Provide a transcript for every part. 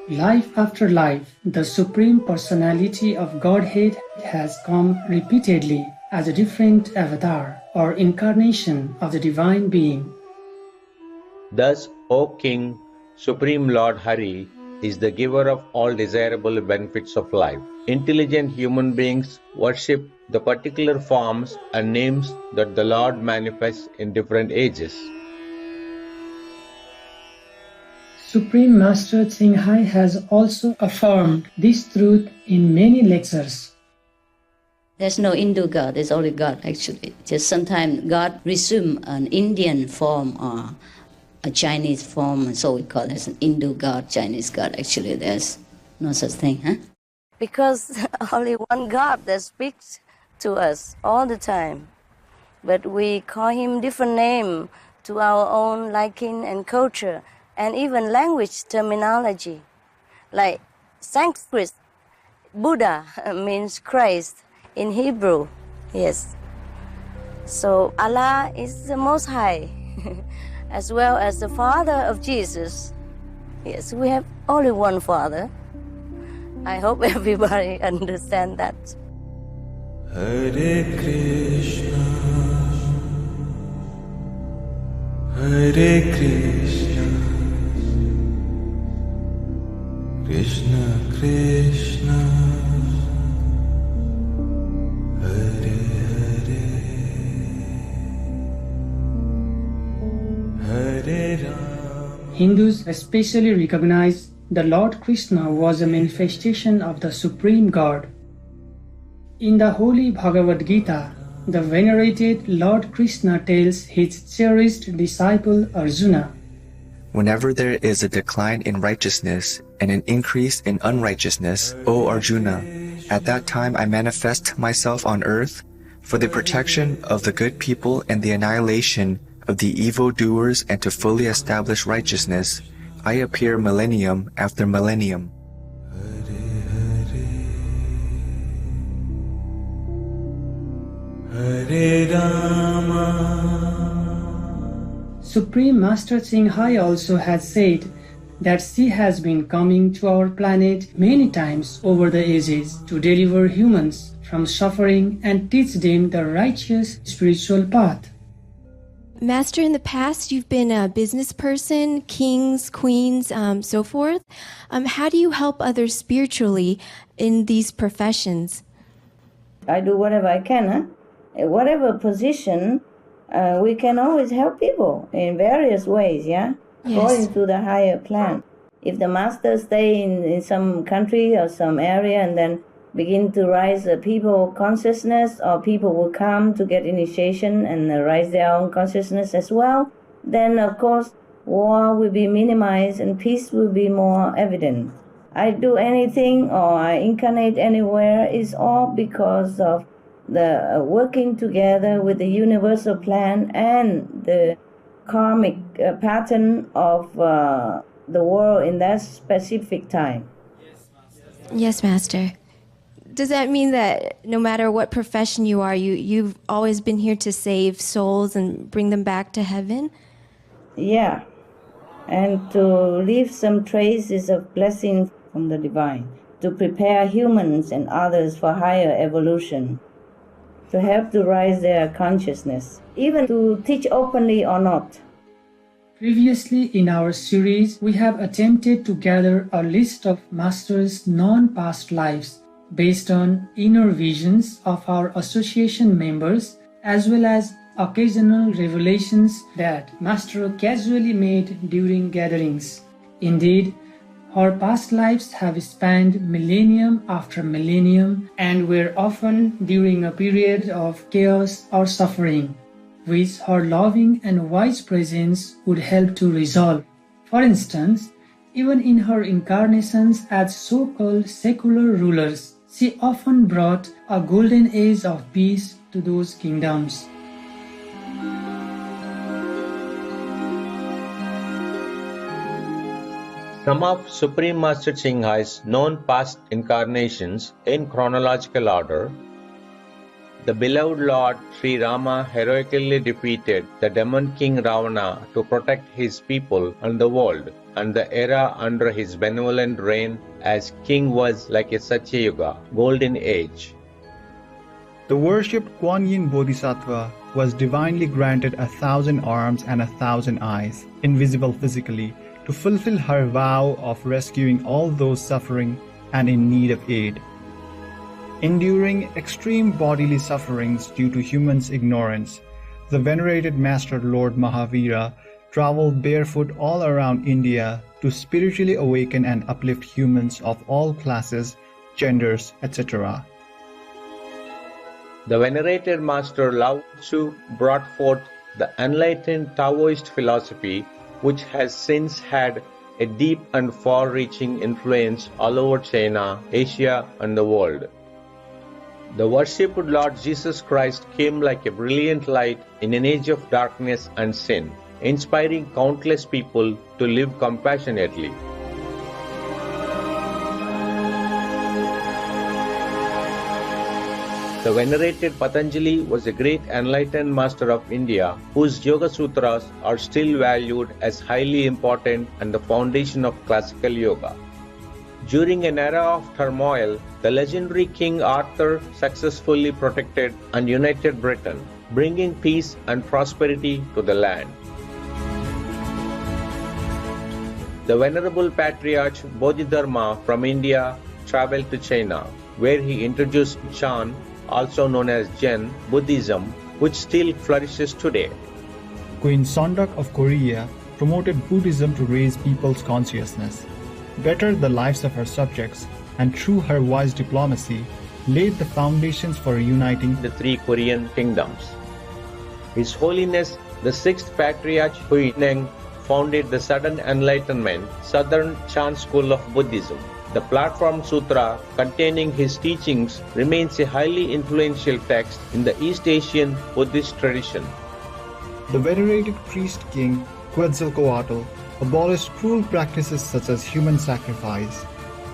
Life after life, the Supreme Personality of Godhead has come repeatedly as a different avatar or incarnation of the Divine Being. Thus, O King, Supreme Lord Hari is the giver of all desirable benefits of life. Intelligent human beings worship the particular forms and names that the Lord manifests in different ages. Supreme Master Tsinghai has also affirmed this truth in many lectures. There's no Hindu God, there's only God actually. Just sometimes God resume an Indian form or a Chinese form, and so we call it an Hindu God, Chinese God. Actually, there's no such thing, huh? Because only one God that speaks to us all the time. But we call him different name to our own liking and culture, and even language terminology. Like Sanskrit, Buddha means Christ in Hebrew, yes. So Allah is the Most High, as well as the Father of Jesus. Yes, we have only one Father. I hope everybody understands that. Hare Krishna, Hare Krishna, Krishna Krishna, Hare Hare, Hare Rama. Hindus especially recognize the Lord Krishna was a manifestation of the Supreme God. In the Holy Bhagavad Gita, the venerated Lord Krishna tells his cherished disciple Arjuna, Whenever there is a decline in righteousness and an increase in unrighteousness, O Arjuna, at that time I manifest myself on earth for the protection of the good people and the annihilation of the evildoers, and to fully establish righteousness, I appear millennium after millennium. Hare Rama. Supreme Master Tsinghai also has said that she has been coming to our planet many times over the ages to deliver humans from suffering and teach them the righteous spiritual path. Master, in the past, you've been a business person, kings, queens, so forth. How do you help others spiritually in these professions? I do whatever I can, huh? Whatever position, we can always help people in various ways, yeah? Yes. According to the higher plan. If the master stay in some country or some area and then begin to rise the people consciousness, or people will come to get initiation and rise their own consciousness as well, then of course war will be minimized and peace will be more evident. I do anything or I incarnate anywhere is all because of the working together with the universal plan and the karmic pattern of the world in that specific time. Yes, Master. Does that mean that no matter what profession you are, you've always been here to save souls and bring them back to heaven? Yeah, and to leave some traces of blessing from the divine, to prepare humans and others for higher evolution, to help to rise their consciousness, even to teach openly or not. Previously in our series, we have attempted to gather a list of Master's non-past lives based on inner visions of our association members, as well as occasional revelations that Master casually made during gatherings. Indeed, her past lives have spanned millennium after millennium and were often during a period of chaos or suffering, which her loving and wise presence would help to resolve. For instance, even in her incarnations as so-called secular rulers, she often brought a golden age of peace to those kingdoms. Some of Supreme Master Tsinghai's known past incarnations in chronological order: the beloved Lord Sri Rama heroically defeated the demon king Ravana to protect his people and the world, and the era under his benevolent reign as king was like a Satya Yuga, golden age. The worshipped Kuan Yin Bodhisattva was divinely granted 1,000 arms and 1,000 eyes, invisible physically, to fulfill her vow of rescuing all those suffering and in need of aid. Enduring extreme bodily sufferings due to humans' ignorance, the venerated Master Lord Mahavira traveled barefoot all around India to spiritually awaken and uplift humans of all classes, genders, etc. The venerated Master Lao Tzu brought forth the enlightened Taoist philosophy, which has since had a deep and far-reaching influence all over China, Asia, and the world. The worshipped Lord Jesus Christ came like a brilliant light in an age of darkness and sin, inspiring countless people to live compassionately. The venerated Patanjali was a great enlightened master of India, whose Yoga Sutras are still valued as highly important and the foundation of classical yoga. During an era of turmoil, the legendary King Arthur successfully protected and united Britain, bringing peace and prosperity to the land. The Venerable Patriarch Bodhidharma from India traveled to China, where he introduced Chan, also known as Zen Buddhism, which still flourishes today. Queen Sondak of Korea promoted Buddhism to raise people's consciousness, better the lives of her subjects, and through her wise diplomacy, laid the foundations for uniting the three Korean kingdoms. His Holiness the Sixth Patriarch Huineng founded the Sudden Enlightenment Southern Chan School of Buddhism. The Platform Sutra containing his teachings remains a highly influential text in the East Asian Buddhist tradition. The venerated priest king Quetzalcoatl abolished cruel practices such as human sacrifice,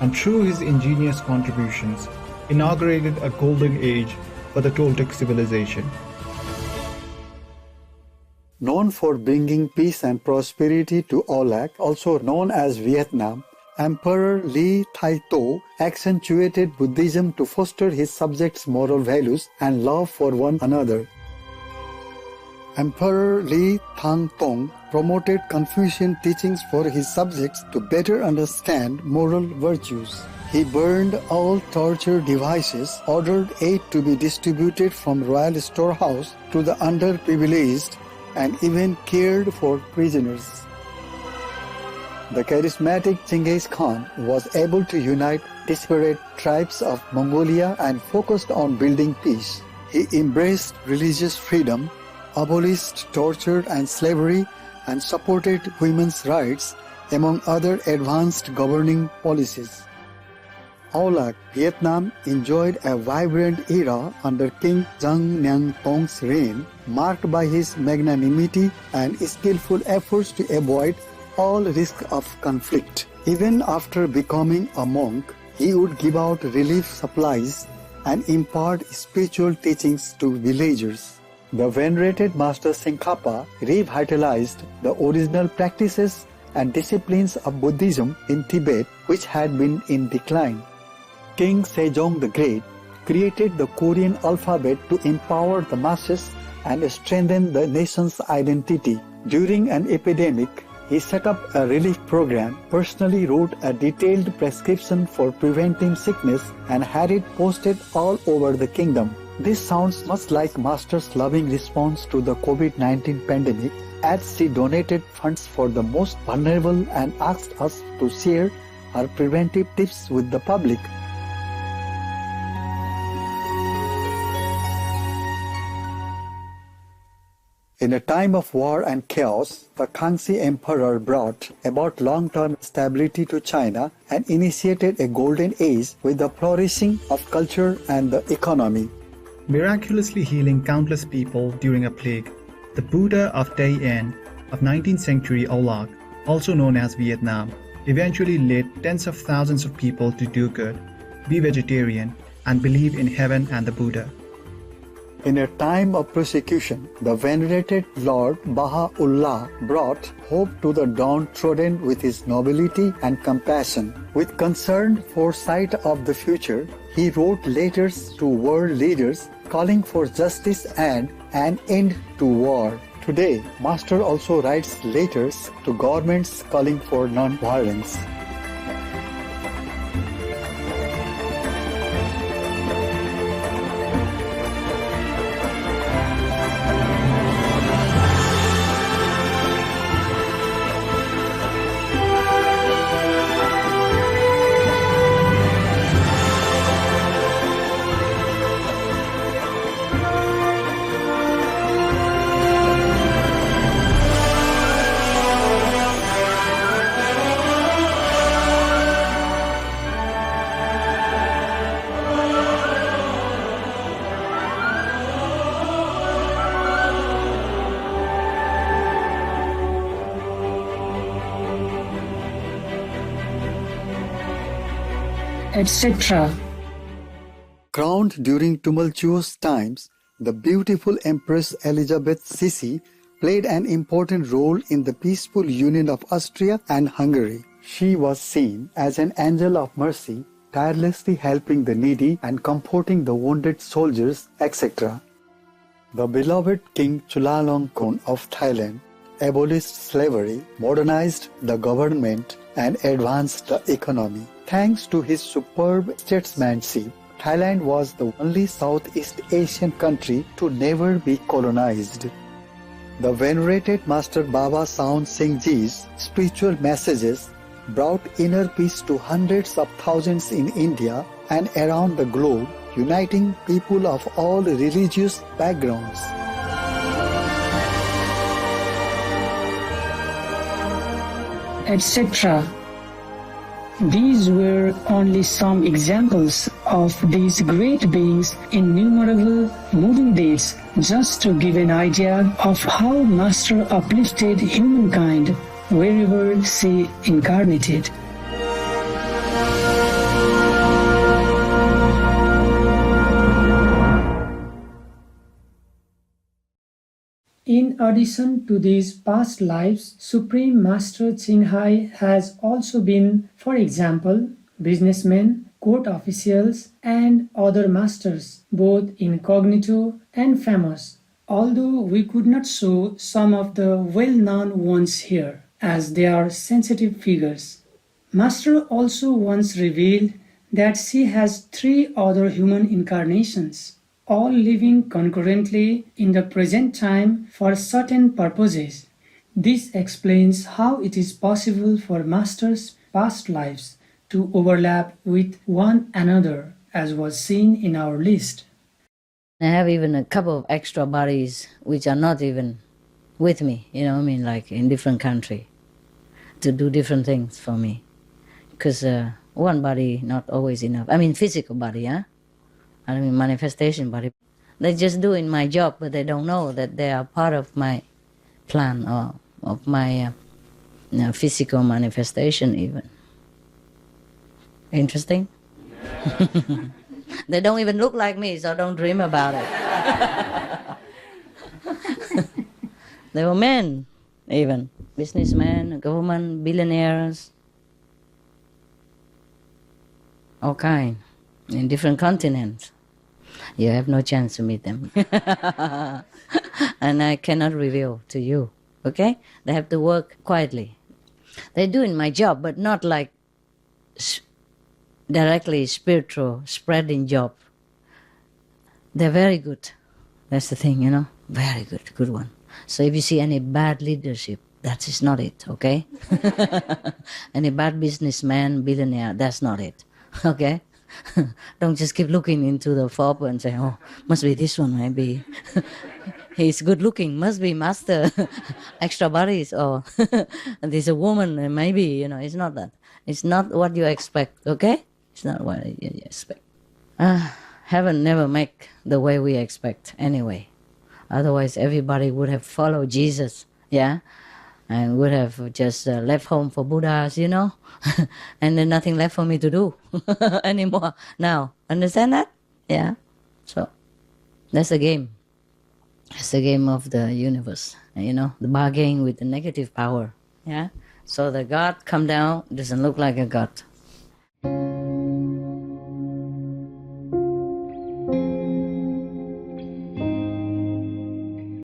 and through his ingenious contributions, inaugurated a golden age for the Toltec civilization. Known for bringing peace and prosperity to Olac, also known as Vietnam, Emperor Li Taitou accentuated Buddhism to foster his subjects' moral values and love for one another. Emperor Li Tangtong promoted Confucian teachings for his subjects to better understand moral virtues. He burned all torture devices, ordered aid to be distributed from royal storehouse to the underprivileged, and even cared for prisoners. The charismatic Genghis Khan was able to unite disparate tribes of Mongolia and focused on building peace. He embraced religious freedom, abolished torture and slavery, and supported women's rights, among other advanced governing policies. Olac, Vietnam enjoyed a vibrant era under King Zhang Nang Tong's reign, marked by his magnanimity and skillful efforts to avoid all risk of conflict. Even after becoming a monk, he would give out relief supplies and impart spiritual teachings to villagers. The venerated Master Tsongkhapa revitalized the original practices and disciplines of Buddhism in Tibet, which had been in decline. King Sejong the Great created the Korean alphabet to empower the masses and strengthen the nation's identity. During an epidemic, he set up a relief program, personally wrote a detailed prescription for preventing sickness, and had it posted all over the kingdom. This sounds much like Master's loving response to the COVID-19 pandemic, as she donated funds for the most vulnerable and asked us to share her preventive tips with the public. In a time of war and chaos, the Kangxi Emperor brought about long-term stability to China and initiated a golden age with the flourishing of culture and the economy. Miraculously healing countless people during a plague, the Buddha of Taiyan of 19th century Olac, also known as Vietnam, eventually led tens of thousands of people to do good, be vegetarian, and believe in heaven and the Buddha. In a time of persecution, the venerated Lord Baha'u'llah brought hope to the downtrodden with his nobility and compassion. With concerned foresight of the future, he wrote letters to world leaders calling for justice and an end to war. Today, Master also writes letters to governments calling for non-violence. etc. Crowned during tumultuous times, the beautiful Empress Elizabeth Sisi played an important role in the peaceful union of Austria and Hungary. She was seen as an angel of mercy, tirelessly helping the needy and comforting the wounded soldiers, etc. The beloved King Chulalongkorn of Thailand abolished slavery, modernized the government, and advanced the economy. Thanks to his superb statesmanship, Thailand was the only Southeast Asian country to never be colonized. The venerated Master Baba Saun Singh Ji's spiritual messages brought inner peace to hundreds of thousands in India and around the globe, uniting people of all religious backgrounds. etc. These were only some examples of these great beings' innumerable moving deeds, just to give an idea of how Master uplifted humankind wherever she incarnated. In addition to these past lives, Supreme Master Qinghai has also been, for example, businessmen, court officials, and other masters, both incognito and famous, although we could not show some of the well-known ones here, as they are sensitive figures. Master also once revealed that she has 3 other human incarnations, all living concurrently in the present time for certain purposes. This explains how it is possible for Master's past lives to overlap with one another, as was seen in our list. I have even a couple of extra bodies which are not even with me, like in different country, to do different things for me. Because one body not always enough. Physical body, manifestation body. They just doing my job, but they don't know that they are part of my plan or of my physical manifestation even. Interesting? They don't even look like me, so don't dream about it. They were men, even. Businessmen, government, billionaires. All kind, in different continents. You have no chance to meet them. And I cannot reveal to you, okay? They have to work quietly. They're doing my job, but not like directly spiritual spreading job. They're very good. That's the thing, very good one. So if you see any bad leadership, that is not it, okay? Any bad businessman, billionaire, that's not it, okay? Don't just keep looking into the fob and say, oh, must be this one, maybe. He's good looking, must be master. Extra bodies, or there's a woman, maybe, it's not that. It's not what you expect, okay? It's not what you expect. Heaven never make the way we expect anyway. Otherwise, everybody would have followed Jesus, yeah? And would have just left home for Buddhas, and then nothing left for me to do anymore now. Understand that? Yeah. So That's the game. It's the game of the universe, the bargaining with the negative power. Yeah. So the God come down doesn't look like a God.